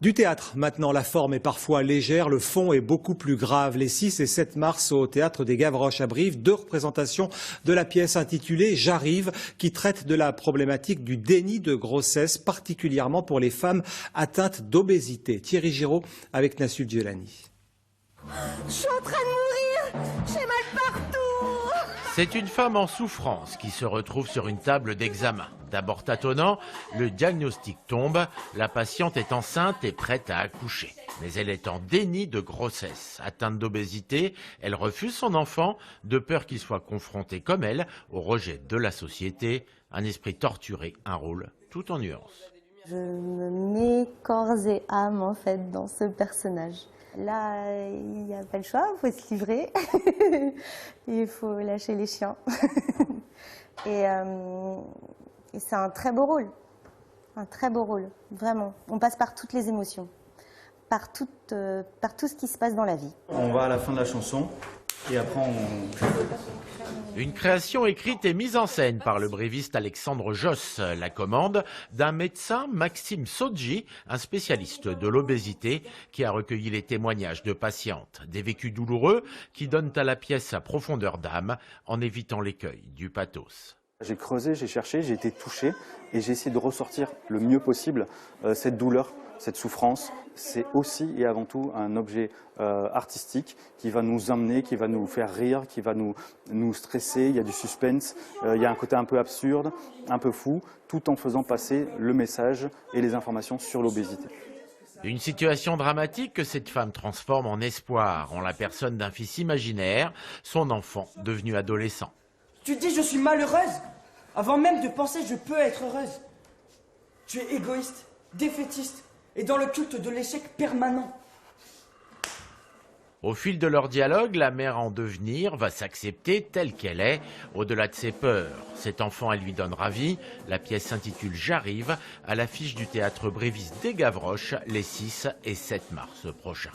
Du théâtre, maintenant, la forme est parfois légère, le fond est beaucoup plus grave. Les 6 et 7 mars au Théâtre des Gavroches à Brive, 2 représentations de la pièce intitulée « J'arrive » qui traite de la problématique du déni de grossesse, particulièrement pour les femmes atteintes d'obésité. Thierry Giraud avec Nassul Djelani. Je suis en train de mourir, j'ai mal partout. C'est une femme en souffrance qui se retrouve sur une table d'examen. D'abord tâtonnant, le diagnostic tombe, la patiente est enceinte et prête à accoucher. Mais elle est en déni de grossesse. Atteinte d'obésité, elle refuse son enfant, de peur qu'il soit confronté comme elle au rejet de la société. Un esprit torturé, un rôle tout en nuances. Je me mets corps et âme en fait dans ce personnage. Là, il n'y a pas le choix, il faut se livrer, il faut lâcher les chiens. Et c'est un très beau rôle, vraiment. On passe par toutes les émotions, par tout ce qui se passe dans la vie. On va à la fin de la chanson et après on... Une création écrite et mise en scène par le bréviste Alexandre Josse. La commande d'un médecin, Maxime Sodji, un spécialiste de l'obésité, qui a recueilli les témoignages de patientes. Des vécus douloureux qui donnent à la pièce sa profondeur d'âme en évitant l'écueil du pathos. J'ai creusé, j'ai cherché, j'ai été touché et j'ai essayé de ressortir le mieux possible cette douleur, cette souffrance. C'est aussi et avant tout un objet artistique qui va nous emmener, qui va nous faire rire, qui va nous stresser. Il y a du suspense, il y a un côté un peu absurde, un peu fou, tout en faisant passer le message et les informations sur l'obésité. Une situation dramatique que cette femme transforme en espoir, en la personne d'un fils imaginaire, son enfant devenu adolescent. Tu te dis je suis malheureuse, avant même de penser je peux être heureuse. Tu es égoïste, défaitiste et dans le culte de l'échec permanent. Au fil de leur dialogue, la mère en devenir va s'accepter telle qu'elle est, au-delà de ses peurs. Cet enfant, elle lui donnera vie. La pièce s'intitule « J'arrive » à l'affiche du théâtre bréviste des Gavroches les 6 et 7 mars prochains.